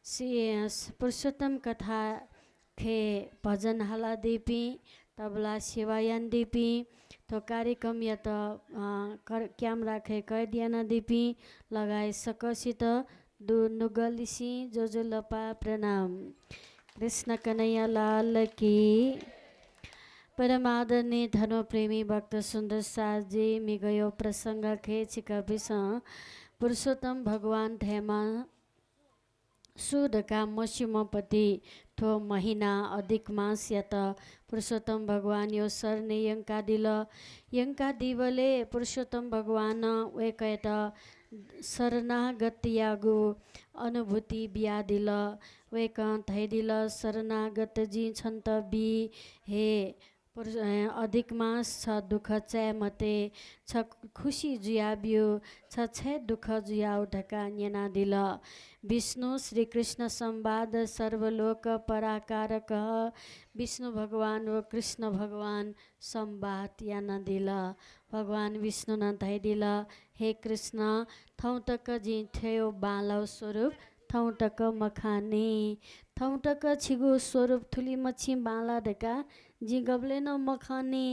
पुरुषोत्तम कथा खे भजन हाला देपी तबला सेवायान देपी तो कार्यक्रम या तो क्यामरा खे कर दियाना देपी लगाए सकसित दु नुगलिसी जो लपा प्रणाम। कृष्ण कन्हैया लाल की। परमादरणीय धर्म प्रेमी भक्त सुंदर साज जी मिगयो प्रसंग खे छिका बिस पुरुषोत्तम भगवान धैमा सुदका मसिमपति थो महीना अधिक मास या त पुरुषोत्तम भगवान यो सरने यंका दिवले पुरुषोत्तम भगवान वेकयत शरणागत यागु अनुभूति बिया दिल वेक धैदिल शरणागत जी छन्त बी हे अधिक मास छ दुख चे मते छ खुशी जुयाबियो छ दुख जुया ढका न्यना दिल विष्णु श्री कृष्ण संवाद सर्वलोक पराकारक विष्णु भगवान व कृष्ण भगवान संवाद याना दिल भगवान विष्णु न धैदिल हे कृष्ण थौ तक जी थयो बालव स्वरूप थौ तक मखाने थौ तक छिगो स्वरूप थुली मच्छी बाला ढका जी गबले न मखाने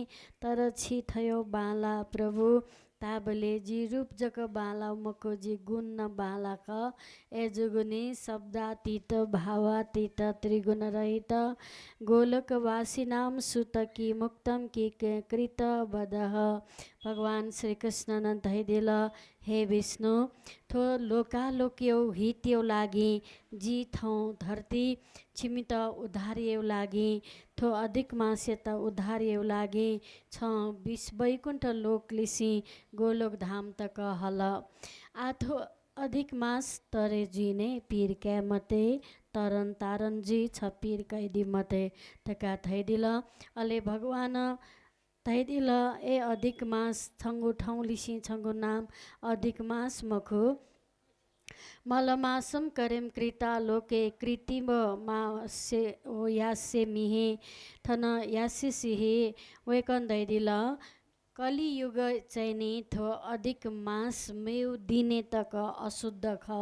तर छि थयो बाला प्रभु ताबले जी रूप जक बाला मको जी गुण न बाला क ए जुगुनी शब्दातीत भावातीत त्रिगुण रहित गोलकवासी नाम सुतकी मुक्तम की कृत बदह भगवान श्री कृष्ण न धैदिल हे विष्णु थो लोकालोक्यो हित्यो लागि जी थौ धरती छिमित उद्धार्यो लागि थो अधिक मास्यत उद्धार्यो लागि छ विष वैकुण्ठ लोक लिसी गोलोक धाम तक हल आथो अधिक मास तरे जी ने पीर कै मते तरन तारन जी छ पीर कैदी मते तका थैदिल अले भगवान थैदिल ए अधिक मास छंगु ठाउँ लिसी छंगु नाम अधिक मास मखु मलमासम करेम कृता लोके कृतिम मासे ओ यासे मिहे थन यासे सिहे वेकन दैदिल कलियुग चैनी थो अधिक मास मेउ दिने तक अशुद्ध ख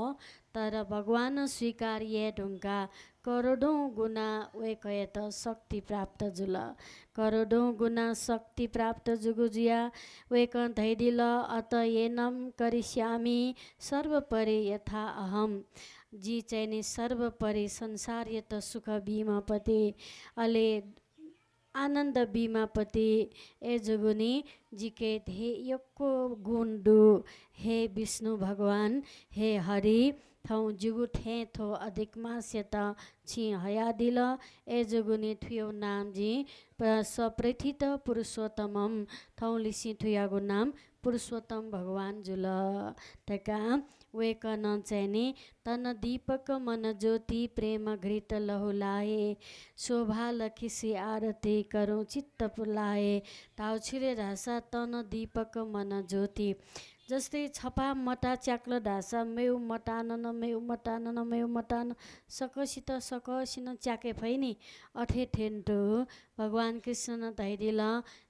तर भगवान स्वीकार्य ढुङ्गा करोडौँ गुना वेकयत शक्ति प्राप्त जुल करोडौँ गुना शक्ति प्राप्त जुगुजिया वेकन धैदिल अत येनम करिष्यामि सर्वपरि यथा अहम जी चैनी सर्वपरि संसार यत सुख बीमापति अले आनन्द बीमापति ए जुगुनी जिके धे यक्को गुण्डु हे विष्णु भगवान हे हरि थौ जुगु ठे थो अधिक मास्यत छि हया दिल ए जुगुनी थुयो नाम जी सप्रथित पुरुषोत्तमम थौ लिसी थुयागो नाम पुरुषोत्तम भगवान जुल तका वेक न चैनी तन दीपक मन ज्योति प्रेम घृत लहुलाए शोभा लखिसी आरती करूँ चित्त पुलाए ताउ छिरे ढासा तन दीपक मन ज्योति जस्तै छपा मटा च्याक्ल ढासा मेउ मटानन मेउ मटानन मेउ मटान सकसित सकसिन च्याके फैनी अठे ठेन्टो भगवान कृष्ण न धैदिल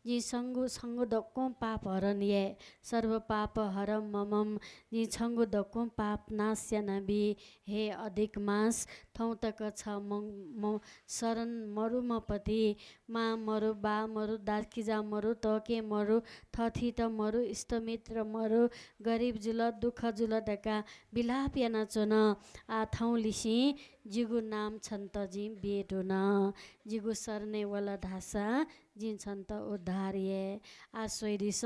जी संगु संगु दक्को पाप हरन ये सर्व पाप हरम ममम जी छंगु दक्को पाप नास्य नबी हे अधिक मास थौ तक छ शरण मरु मपति मा मरु बा मरु दार्किजा मरु तके मरु थथी त मरु इष्टमित्र मरु गरीब जुल दुःख जुल ढका बिलाप याना चोन आ थौ लिसी जिगु नाम छन्त जी बेटो न जिगु सर्ने वाला ढासा जिन छन्त उद्धार्य आ स्वैदिस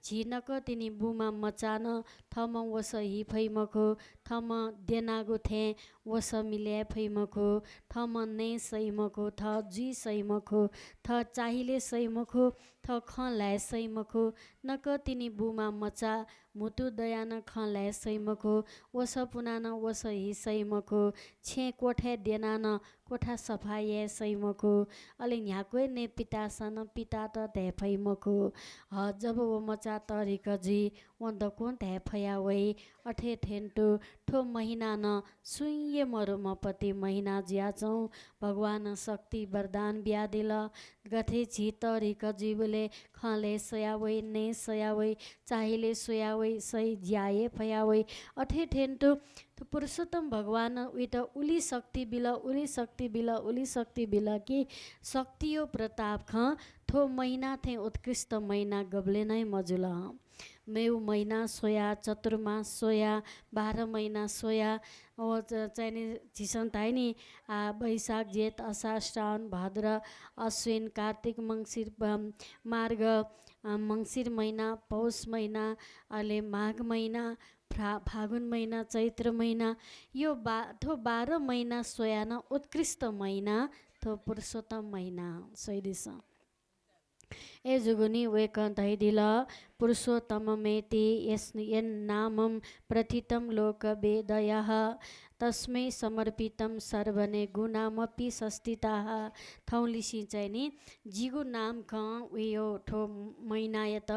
झिनक तिनी बुमा मचान थम वस हि फैमखो थम देनागु थे वस मिले फैमखो थम नै सैमखो थ जी सैमखो थ चाहिले सैमखो थ ख ल्याए सैमखो नक तिनी बुमा मचा मुटु दयान ख ल्याए सैमखो वस पुनान वस हि सैमखो छे कोठे देनान कोठा सफाये सैमखो अले न्याको ने पिता सन पिता त धे फैमखो जब वो मचा तरिक जी वंदकों तै फयावई अठे ठेंटू ठो महीना न सुइये मरुमपति महीना ज्याचौं भगवान शक्ति वरदान ब्यादिल गथे झित रिक जीवले खले सयावई ने सयावई चाहिले सोयावई सही ज्याए फयावई अठे ठेंटू तो पुरुषोत्तम भगवान उइट उली शक्ति बिल कि शक्तियो प्रताप ख थो महीना थे उत्कृष्ट महीना गबले नै मजुल मेउ महीना सोया चतुर्मास सोया 12 महीना सोया चाहिने झिसन थाहा नि वैशाख जेठ असार श्रावण भाद्र अश्विन कार्तिक मङ्सिर मार्ग मङ्सिर महिना पौष महिना अहिले माघ महिना फागुन महिना चैत्र महिना यो थो 12 महिना सोया न उत्कृष्ट महिना थो पुरुषोत्तम महिना सैदिस ए जुगुनी वेक धैदिल पुरुषोत्तम मेति यन नामम प्रथितम लोक वेदयः तस्मै समर्पितम सर्वने गुणामपि संस्थिताः थौलिसी चाहिँ नि जिगु नाम ख उयो ठो मैनायत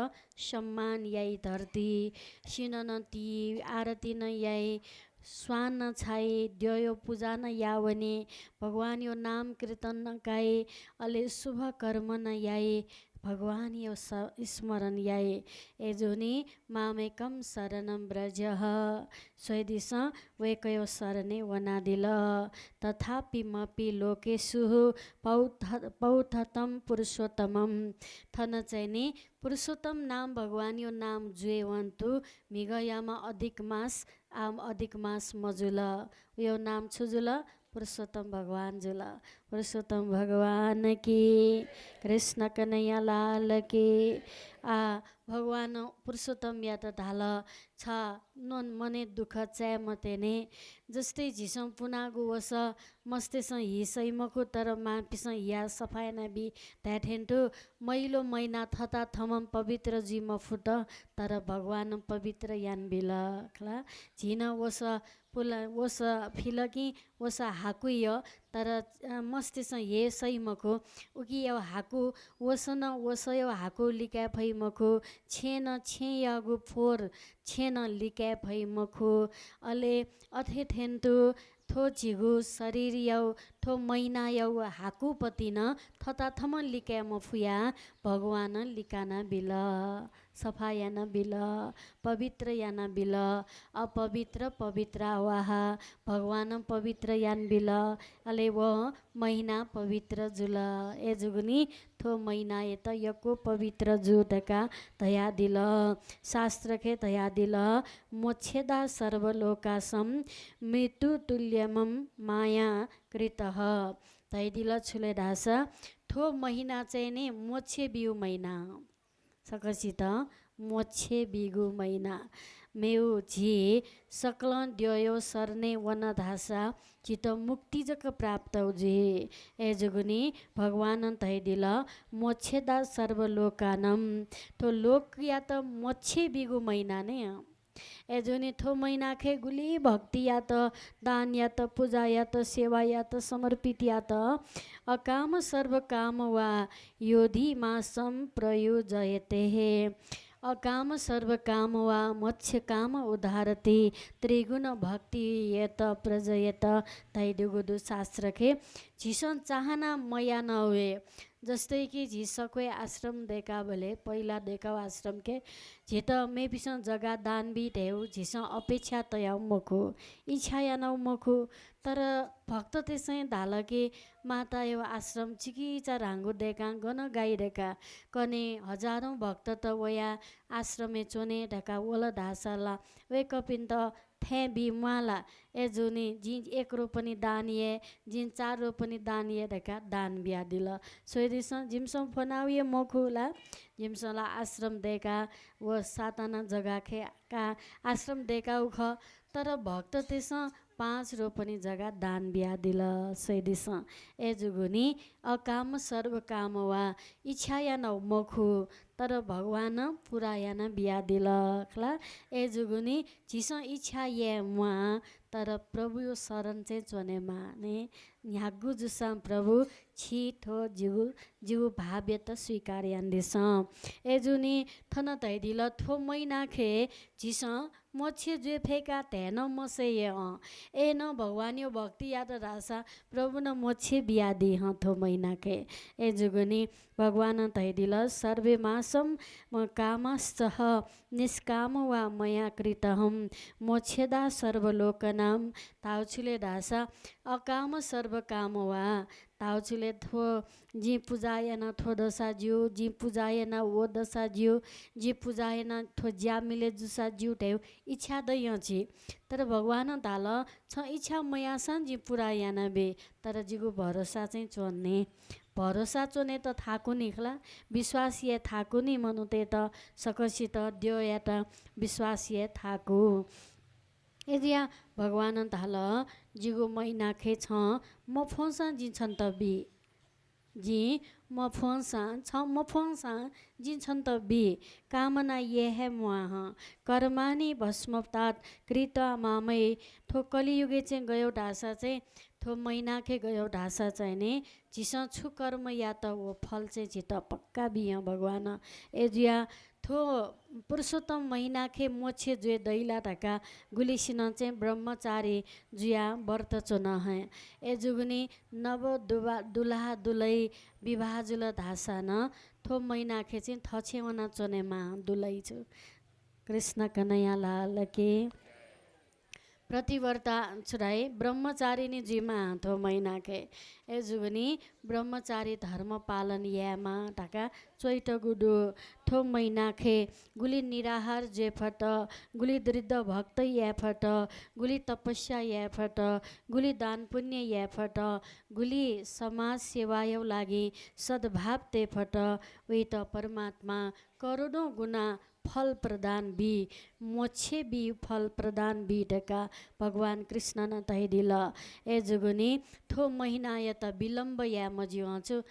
सम्मान याई धरती सिनन ती आरती न याई स्वान न छाए द्यो पूजा न यावने भगवान यो नाम कीर्तन न गाए अले शुभ कर्म न याए भगवान यो स्मरण याए एजोनी मामेकम शरणम ब्रजः स्वयदिस वेकयो शरणे वनादिल तथापि मपि लोकेषु पौथतम पुरुषोत्तमम थन चाहिँ नि पुरुषोत्तम नाम भगवान यो नाम जुएवन्तु मिगयामा अधिक मास मजुल यो नाम छुजुल पुरुषोत्तम भगवान जुल पुरुषोत्तम भगवान की कृष्ण कन्हैया लाल की भगवान पुरुषोत्तम या त ढाल छ नन मने दुःख च्या मतेने जस्तै झिसौँ पुनागु वस मस्तेसँग हिसै मखु तर मापिसँग हिया सफाय नबी त्याठेन्टु मैलो मैना थता थमम पवित्र जी मफुट तर भगवान पवित्र यान बिल खला झिन वस पुला वस फिलकी वस हाकुय तर मस्तेसँग हे सै मखु उकी यो हाकु वसन वसयो हाकु लिका फै मखु छेन छेयगु फोर छेन लिका फै मखु अले अथे ठेन्टु थो झिगु शरीर यौ थो मैना यौ हाकु पतिन थता थम लिका मफुया भगवान लिकाना बिल सफा याना बिल पवित्र याना बिल अपवित्र पवित्र वाह भगवान पवित्र यान बिल अले वो महीना पवित्र जुल ए जुगुनी थो महीना यत यको पवित्र जुटका धया दिल शास्त्र के धया दिल मोक्षेदा सर्वलोकासम मृत्यु तुल्यमम माया कृतः धैदिल छुले ढास थो महीना चाहिँ नि मोक्षे बिउ महिना सकसित मोक्षे बिगु महिना मेउ झी सकल द्यो सर्ने वन धासा चित मुक्ति जक प्राप्त जे ए जुगुनी भगवान धैदिल मोक्षेदा सर्वलोकानम तो लोक या त मोक्षे बिगु महिना ने एजोनी थो महीना खे गुली भक्ति या त दान या त पूजा या त सेवा या त समर्पित या त अकाम सर्व काम वा योधि मासम प्रयोजयते हे अकाम सर्व काम वा मोक्ष काम उदारती त्रिगुण भक्ति यत प्रजयत तैदुगुदु शास्त्र के झिसन चाहना मया नहुए जस्तै कि झिसकै आश्रम देखा भले पहिला देखा आश्रम के झित मेपिसन जग्गा दान भी ढेउ झिस अपेक्षा तयाउ मखु इच्छा या नौ मखु तर भक्त त्यसै धाल के माता यो आश्रम चिकिचा राङ्गु देखा गन गाइरहेका कने हजारौं भक्त त वया आश्रमे चोने ढका वल धासाला वे कपिन त थे बिमाला ए जुनी जिन 1 रोपनी दान ये जिन 4 रोपनी दान ये ढका दान बिया दिल सोइदिस जिमसम फनाउए मखुला जिमसला आश्रम देखा व साताना जग्गा खे का आश्रम देखा उख तर भक्त त्यस 5 रोपनी जग्गा दान बिया दिल सोइदिस ए जुगुनी अकाम सर्व काम वा इच्छा या नौ मखु तर भगवान पुरा याना बिया दिल खला ए जुगुनी झिस इच्छा ये मुआ तर प्रभु यो शरण चाहिँ चोने माने न्यागु जुसा प्रभु छि थो जिगु जिगु भाव्य त स्वीकार यान्दिस ए जुनी थन तैदिल थो मैना खे जिस मोछे जे फेका तेन मसे ए न भगवान यो भक्ति याद रासा प्रभु न मोछे बिया दी हाँ थो मैना खे ए जुगुनी भगवान तैदिल सर्वे मासम कामश्चह निष्काम वा मया कृतहम मोक्षदा सर्वलोकनाम ताउछुले ढासा अकाम सर्व काम वा ताउछुले थो जी पूजायन थो दशा ज्यू जी पूजायन वो दशा ज्यू जी पूजायन थो ज्या मिले जुसा ज्यू ठेउ इच्छा दैय छि तर भगवान ताल छ इच्छा मयासन जी पुरा याना बे तर जीगु भरोसा चाहिँ चोन्ने भरोसा चोने त थाकु निखला विश्वास ये थाकु नि मनुते त सकसित द्यो या त विश्वास ये थाकु यदि भगवान ताल जिगु महिना खे छ म फोसा जी छन् त बी जी म फोसा छ म फोसा जी छन् त बी कामना ये है मुआह कर्मानी भस्मतात कृत मामै थो कलियुगे चाहिँ गयो ढासा चाहिँ थो महिना खे गयो ढासा चाहिँ नि जिस छु कर्म या त वो फल चाहिँ जित पक्का बिया भगवान एजिया थो पुरुषोत्तम महिना खे मोछे जुए दैला ढाका गुलिसिन चाहिँ ब्रह्मचारी जुया व्रत चुन है ए जुगुनी नव दुलाहा दुलै विवाह जुल धासा न थो महिना खे चाहिँ थछेवना चोनेमा दुलै छु कृष्ण कन्हैया लाल के प्रतिव्रता छुराई ब्रह्मचारिणी जीमा थो महिना के ए जुगनी ब्रह्मचारी धर्म पालन यामा ढाका चैत गुडु थो महिना खे गुली निराहार जेफट गुली दृद्ध भक्त याफट गुली तपस्या याफट गुली दान पुण्य याफट गुली समाज सेवायो लागि सद्भाव तेफट उही त परमात्मा करोडौँ गुना फल प्रदान बी मोक्षे बी फल प्रदान बी ढका भगवान कृष्ण न तैदिल ए जुगुनी थो महिना या त विलम्ब या मजियो छु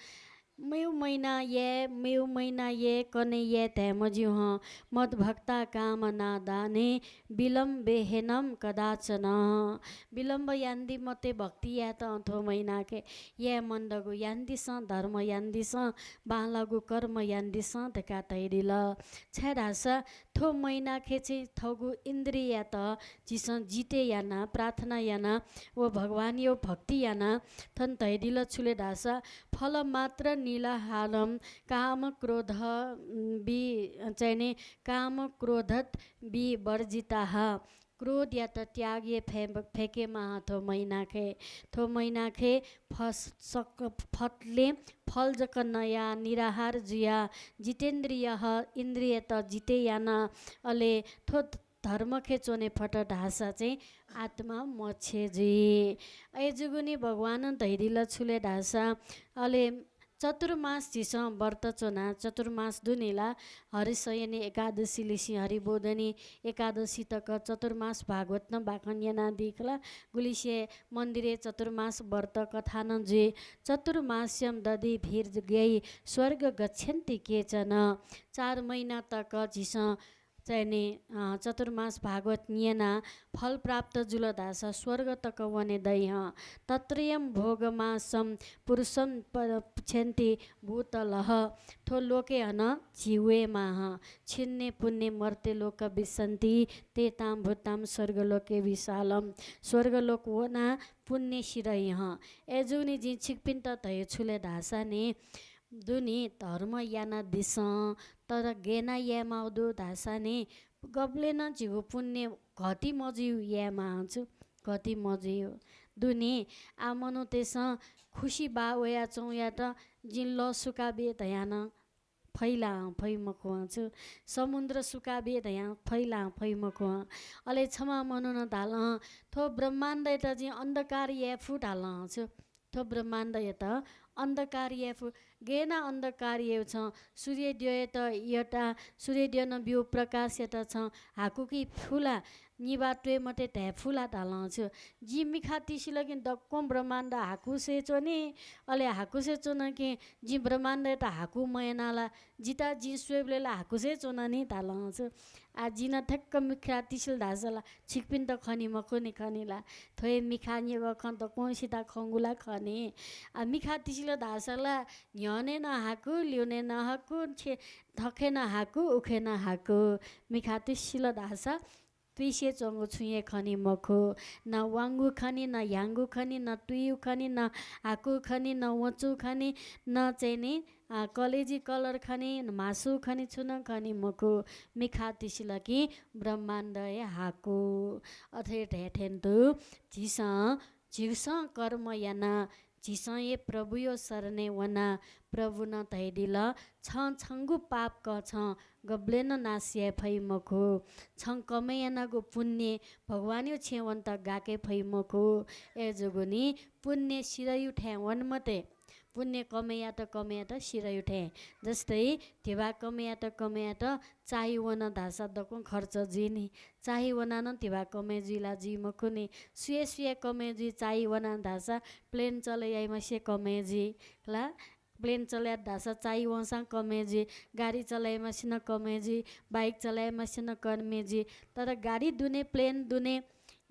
मेउ महिना ये कने ये ते मजियो मद भक्ता कामना दाने विलम्बे हेनम कदाचन विलम्ब यान्दी मते भक्ति या त थो महिना के ये मंदगु यान्दिस धर्म यान्दिस बालागु कर्म यान्दिस ढका तैदिल छेडास थो महिना खे चाहिँ थगु इन्द्रिय त जिस जिते याना प्रार्थना याना वो भगवान यो भक्ति याना थन तैदिल छुले ढासा फल मात्र नीला हालम काम क्रोध बी चाहिने काम क्रोधत बी वर्जिता क्रोध या त त्याग ये फेके मा थो महिना खे फटले फल जक नया निराहार जिया जितेन्द्रिय इन्द्रिय त जिते याना अले थो धर्म खे चोने फट ढासा चाहिँ आत्मा मछे जी ए जुगुनी भगवान धैरिल छुले ढासा अले चतुर्मास जिस व्रत चोना चतुर्मास दुनिला हरिशयनी एकादशी लिसी हरिबोधनी एकादशी तक चतुर्मास भागवत न बाकन्यना दिखला गुलिसे मन्दिरे चतुर्मास व्रत कथा न जे चतुर्मास्यम दधि भीर गई स्वर्ग गच्छन्ति केचन 4 महिना तक जिस चाहिने चतुर्मास भागवत नियना फल प्राप्त जुलदास स्वर्ग तक वने दैह तत्रयम भोगमासम पुरुषम छन्ति भूतलह थो लोके हन जीवे माह छिन्ने पुण्य मर्ते लोक विसन्ति ते ताम भूताम स्वर्गलोके विशालम स्वर्गलोक वना पुण्य शिरह एजुनी जी छिकपिन त तय छुले ढासा ने दुनी धर्म याना दिस तर गेना यामाउदो धासाने गब्ले न जिगो पुण्य घटी मजियो यामा छु घटी मजियो दुनी आमनु तेस खुशी बा वया चौ या त जिल्लो सुकाबे दयान फैला फैमको छु समुद्र सुकाबे दया फैला फैमको अले क्षमा मनु न दाल थो ब्रह्माण्ड त जि अन्धकार या फुट हाल छु थो ब्रह्माण्ड या त अन्धकार याफु गेना अन्धकार ये छ सूर्योदय त यता सूर्योदय न बिउ प्रकाश यता छ हाकुकी फुला निबा ट्वे मते ढे फुला डालाउँछु जी मिखा तिसी लगिन दक्को ब्रह्माण्ड हाकु से चोने अले हाकु से चोन के जी ब्रह्माण्ड त हाकु मयनाला जिता जी स्वेबलेला हाकु से चोन नि डालाउँछु आ जिन ठक्क मिखा तिसिल धासला छिकपिन त खनि मखुनि खनिला थोए मिखा निग खन त कोसिता खंगुला खनि आ मिखा तिसिल धासला न्यने न हाकु ल्युने न हाकु छे थखे न हाकु उखे न हाकु मिखा तिसिल धासा तुइसे चंगु छुए खनि मखु न वांगु खनि न याङ्गु खनि न तुयु खनि न हाकु खनि न वचु खनि न चैनी कलेजी कलर खनि मासु खनि छुन खनि मखु मिखा तिसिल कि ब्रह्माण्ड हाकु अथे ढेठेन्तु झिस झिस कर्म याना झिस ये प्रभु यो सरने वना प्रभु न तैदिल छंगु पाप क छ गब्लेन नासिया फै मखु छङ कमयनागो पुण्य भगवान यो छेवन्त गाके फै मखु ए जोगुनी पुण्य सिरयु ठ्यावन मते पुण्य कमया त सिरयु ठे जस्तै तेवा कमया त चाहि वन धासा दको खर्च जिनी चाहि वना न तेवा कमे जिला जी मखुनी सुए सुए कमे जी चाहि वना धासा प्लेन चले आइ मसे कमे जी ला प्लेन चलाए धासा चाहि वसा कमेजी गाडी चलाए मसिन कमेजी बाइक चलाए मसिन कमेजी तर गाडी दुने प्लेन दुने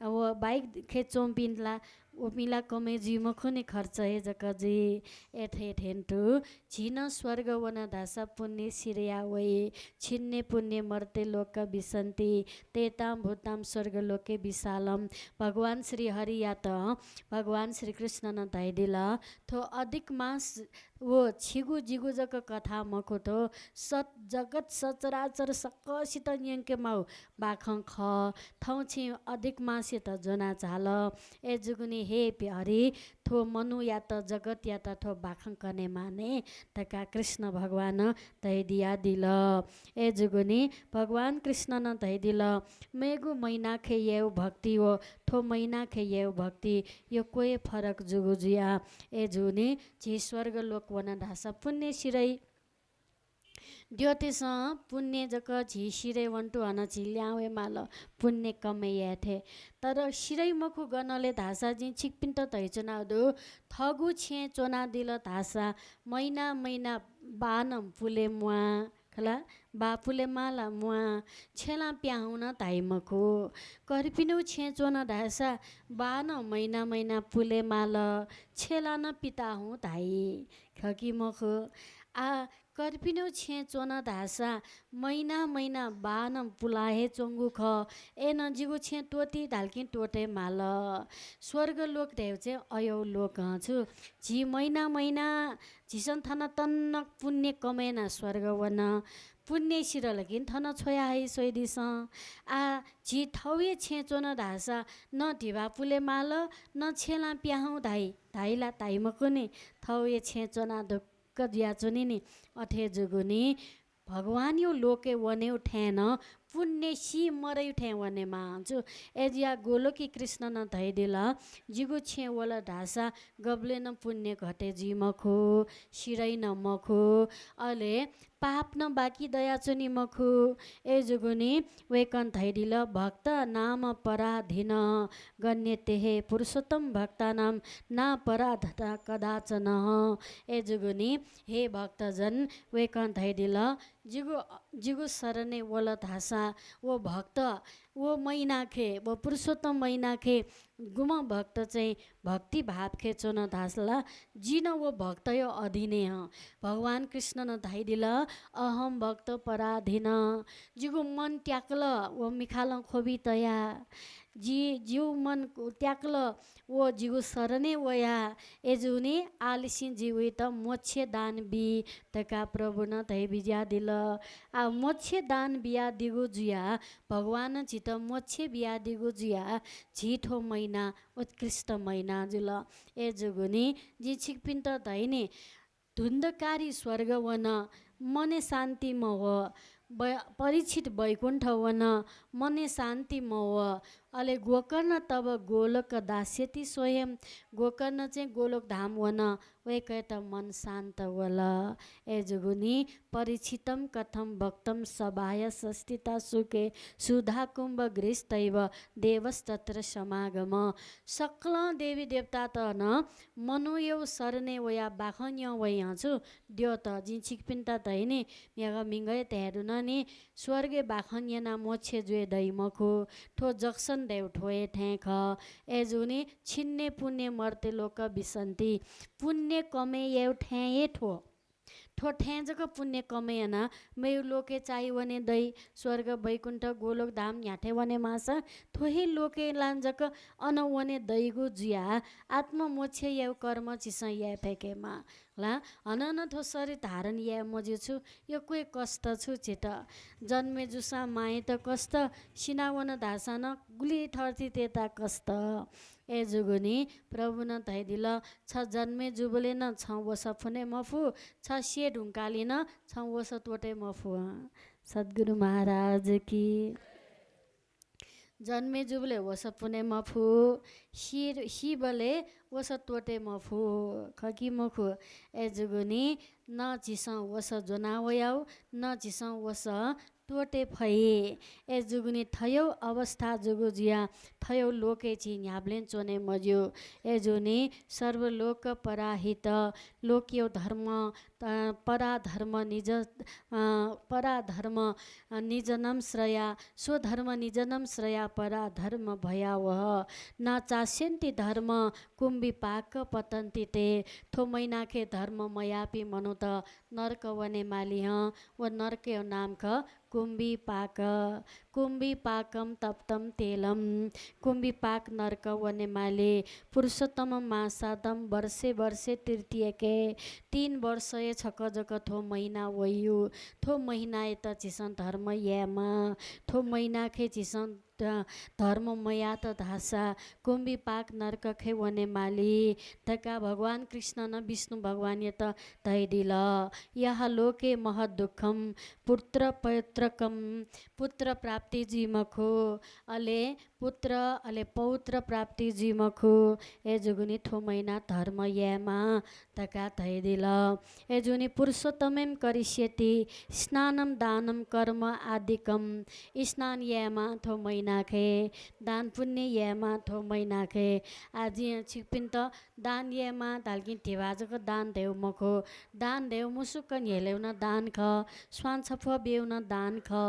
अब बाइक खे चोम्पिनला ओपिला कमेजी मखुने खर्च हे जकजी एठे ठेन्टु झिन स्वर्ग वन धासा पुण्य सिरिया वै छिन्ने पुण्य मर्ते लोक विसन्ति तेताम भूताम स्वर्ग लोके विशालम भगवान श्री हरि या त भगवान श्री कृष्ण न धाइदिल थो अधिक मास वो छिगु जिगु जक कथा मको थो सत जगत सचराचर सकसित न्यङ्के माउ बाखं ख थौ छि अधिक मासे त जना झाल ए जुगुनी हे प्यारी थो मनु या त जगत या त थो बाखं कने माने तका कृष्ण भगवान तैदिया दिल ए जुगुनी भगवान कृष्ण न तैदिल मेगु मैना खे येउ भक्ति हो थो मैना खे येउ भक्ति यो कोही फरक जुगु जुया ए जुनी झि स्वर्ग लोक वन धासा पुण्य सिरै द्योतेस पुण्य जक झि सिरै वन्टु हन झिल्यावे माल पुण्य कमैया थे तर सिरै मखु गनले धासा जी छिकपिन त तैचना दो थगु छे चोना दिल धासा मैना मैना बानम पुले मुआ खला बापुले माला मुआ छेला प्याहुन ताइ मखु करपिनु छे चोना धासा बान मैना मैना पुले माल छेला न पिता हूँ ताइ खकी मखु आ करपिनु छे चोना धासा मैना मैना बान पुलाहे चोङ्गु ख ए नजिगु छे टोटी ढाल्की टोटे माल स्वर्ग लोक देव चाहिँ अयौ लोक छु झि मैना मैना झिसन थाना तन्न पुण्य कमेना स्वर्ग वन पुण्य सिर लगिन थन छोया है सोइदिस आ झि ठौए छे चोन धासा न ढिवा पुले माल न छेला प्याहौ धाइ धाइला ताइ मकुने थौए छे चोना ढुक्क दिया चुनी नि अठे जुगुनी भगवान यो लोके वने ठेन पुण्य सी मरै ठे वने मान्छु एजिया गोलोकी कृष्ण न धैदिल जिगु छे वला ढासा गब्ले न पुण्य घटे जी मखु सिरै न मखु अले पाप न बाकी दया चुनी मखु ए जुगुनी वेकन धैदिल भक्त नाम पराधीन गण्य तेहे पुरुषोत्तम भक्त नाम ना पराधता कदाचन ए जुगुनी हे भक्तजन वेकन धैदिल जिगु सरने वल धासा वो भक्त वो मैना खे वो पुरुषोत्तम मैना खे गुम भक्त चाहिँ भक्ति भाव खे चोन धासला जिन वो भक्त यो अधीने ह भगवान कृष्ण न धाइदिल अहम भक्त पराधीन जिगु मन ट्याक्ल वो मिखाल खोबी तया जी जिउ मन ट्याक्ल वो जिगु सरने वया एजुने आलिसिन जिउ त मोक्ष दान बि तका प्रभु न धै बिजा दिल आ मोक्ष दान बिया दिगु जुया भगवान चित मोक्ष बिया दिगु जुया झिठो मैना उत्कृष्ट मैना जुल ए जुगुनी जी छिकपिन त धैने धुन्धकारी स्वर्ग वन मने शान्ति म हो परीक्षित वैकुण्ठ वन मने शान्ति म हो अले गोकर्ण तब गोलोक दास्यति स्वयं गोकर्ण चाहिँ गोलोक धाम वन वेकै त मन शान्त वल ए जुगुनी परिचितम कथम भक्तम सभाय संस्थिता सुके सुधा कुम्भ गृहस्थैव देवस्तत्र समागम सक्ल देवी देवता त न मनुयौ सरने वया बाखन्य वया छु द्यो त जिन्छिक पिन्ता त हैनी म्याग मिंगय तेहरु न नि स्वर्गे बाखन्यना मोक्षे जुए दै मखु ठो जक्सन देव ठोए ठेख ए जुनी छिन्ने पुण्य मर्ते लोक बिसन्ती पुण्य कमे येउ ठे ठो ठो ठेजक पुण्य कमेयना मेयु लोके चाहि वने दै स्वर्ग वैकुण्ठ गोलोक धाम याठे वने मासा थोही लोके लांजक अन वने दैगु जुया आत्म मोक्ष येउ कर्म चिस या फेकेमा ला अनन थो शरीर धारण या मजे छु यो कोही कष्ट छु चित जन्मे जुसा माए त कष्ट सिनावन धासन गुली ठर्थी तेता कष्ट ए जुगुनी प्रभु न धैदिल छ जन्मे जुबले न छ वस फुने मफु छ से ढुङ्काली न छ वस तोटे मफु सद्गुरु महाराज की जन्मे जुबले वस पुने मफु शिवले वस तोटे मफु खकी मखु ए जुगुनी न चिस वस जोनावयाउ न चिस वस टोटे फये ए जुगुनी थयो अवस्था जुगु जिया थयो लोके छि न्याब्लेन चोने मज्यो ए जुनी सर्वलोक पराहित लोक्यो धर्म पराधर्म निज पराधर्म निजनम श्रया स्वधर्म निजनम श्रया पराधर्म भयावह न चास्यन्ति धर्म कुम्बी पाक पतन्ति ते थो मैनाखे धर्म मयापी मनु त नर्क वने मालिह व नर्के नाम ख कुम्बी पाकम तप्तम तेलम कुम्बी पाक नर्क वने माले पुरुषोत्तम मासादम वर्षे वर्षे तृतीय के 3 वर्ष ये छक जक थो महीना वयु थो महीना त चिसन धर्म यामा थो महीना खे चिसन धर्म मया त धासा कुम्बी पाक नर्क खे वने माली तका भगवान कृष्ण न विष्णु भगवान ये त धैदिल यह लोके महत दुखम पुत्र पौत्रकम पुत्र प्राप्ति जिमखो अले पुत्र अले पौत्र प्राप्ति जिमखो ए जुगुनी थो महीना धर्म यामा तका धैदिल ए जुनी पुरुषोत्तमम करिष्यति स्नानम दानम कर्म आदिकम स्नान यामा थो महीना खे दान पुण्य यामा थो महीना खे आजी छिपिन त दान यामा धालकिन ढेवाजक दान देव मखो दान देव मुसुक हेलेउन दान ख स्वान छफ बेउन दान ख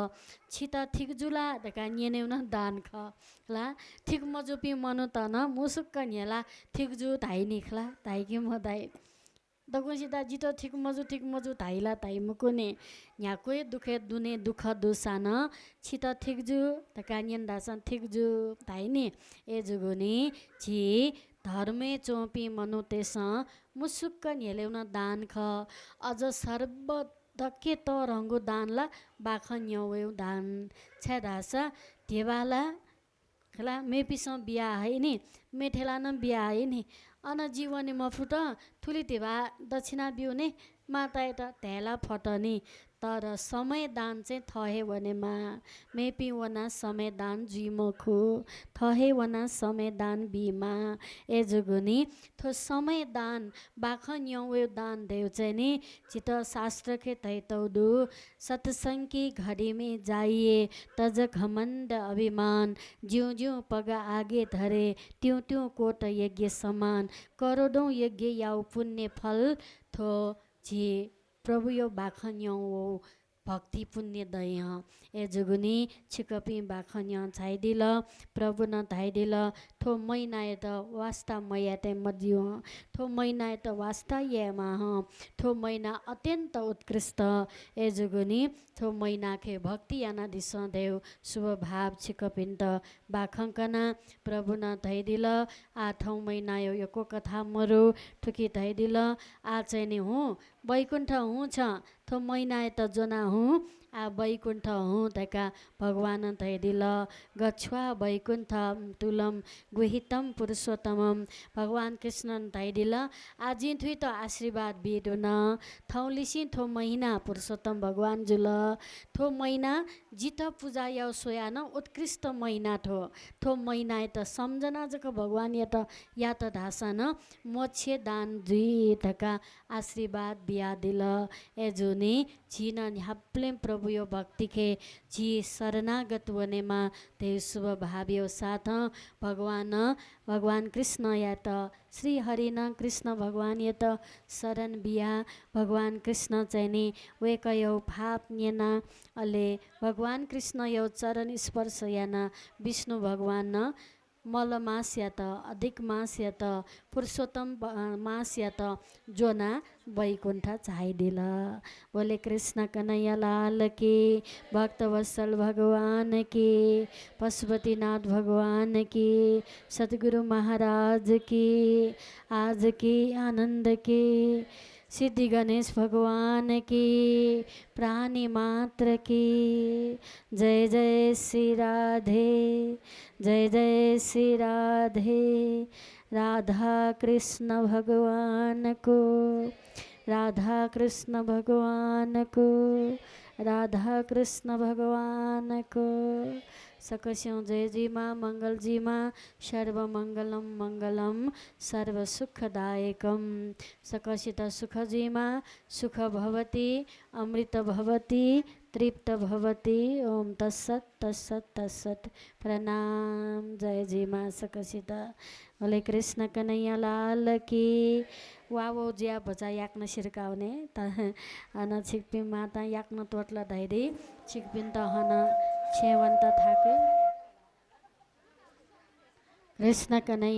छिता ठिक जुला दका नेनेउन दान ख ला ठिक मजुपी मनु त न मुसुक हेला ठिक जु धाइ निखला धाइ कि म धाइ दगुसिता जितो ठिक मजु धाइला धाइ मुकुने न्याकोय दुखे दुने दुख दुसान छिता ठिक जु दका नेन दासन ठिक जु धाइ नि ए जुगुनी छि धर्मे चोपी मनु तेस मुसुक्क हेलेउन दान ख अझ सर्व दक्के त रंगु दानला बाख न्यवेउ दान छेदासा ढेवाला खला मेपिस बिहा है नि मेठेला न बिहा है नि अन जीवने मफुट ठुली ढेवा दक्षिणा बिउने माता एटा धेला फटनी तर समय दान चाहिँ थहे वनेमा मेपी वना समय दान जुइमखु थहे वना समय दान बिमा ए जुगुनी थो समय दान बाख न्यवे दान देव चाहिँ नि चित शास्त्र के तैतौदु सत्संग की घड़ी में जाइए तज घमंड अभिमान ज्यों ज्यों पग आगे धरे त्यों त्यों कोट यज्ञ समान करोडौं यज्ञ याउ पुण्य फल थो जी प्रभु यो बाखन्य भक्ति पुण्य दय ए जुगुनी छिकपी बाखन्य छाइदिल प्रभु न धाइदिल थो मैना त वास्ता मैयाते मज्यो थो मैना त वास्ता येमा थो मैना अत्यन्त उत्कृष्ट ए जुगुनी थो मैना खे भक्ति याना दिस देव शुभ भाव छिकपिन्त बाखंकना प्रभु न धाइदिल आ थौ मैना यो कथा मरु ठुकी धाइदिल आ चाहिँ नि हुँ वैकुण्ठ हुँ छ थो मैना त जना हुँ आ वैकुण्ठ हुँ तका भगवान धैदिल गच्छ्वा वैकुण्ठ तुलम गुहितम पुरुषोत्तमम भगवान कृष्ण धैदिल आजी थुई त आशीर्वाद बिडो न थौलिसी थो महिना पुरुषोत्तम भगवान जुल थो महिना जित पूजा या सोया न उत्कृष्ट महिना थो महिना येत समजना जक भगवान या त धासा न मोक्षे दान दुई धका आशीर्वाद बिया दिल एजुनी झिन ह्याप्ले प्रभु यो भक्ति के झी शरणागत वनेमा ते शुभ भाव्यो साथ भगवान कृष्ण या त श्री हरिन कृष्ण भगवान या त शरण बिया भगवान कृष्ण चाहिँ नि वेकयो फाप नेना अले भगवान कृष्ण यो चरण स्पर्श याना विष्णु भगवान न मल मास या त अधिक मास या त पुरुषोत्तम मास या त जोना वैकुण्ठ छाइदिल। बोले कृष्ण कन्हैया लाल की, भक्तवत्सल भगवान की, पशुपतिनाथ भगवान की, सतगुरु महाराज की, आज की आनंद की, सिद्धि गणेश भगवान की, प्राणी मात्र की। जय जय श्री राधे, जय जय श्री राधे। राधा कृष्ण भगवान को, राधा कृष्ण भगवान को, राधा कृष्ण भगवान को। सकस्यौं जयजीमा मङ्गलजीमा सर्वमङ्गलम मङ्गलम सर्वसुखदायकम। सकसित सुखजीमा सुख भवति अमृत भवति तृप्त भवति। ओम तत्सत तत्सत तत्सत। प्रणाम जयजीमा सकसित। बोले कृष्ण कन्हैया लाल की। वावो ज्या भजा याक्न सिर्काउने त अन छिक्पि माता याक्न तोट्ल धैर्य छिक्पिन त हन छेवन्त थाके कृष्ण कन्हैया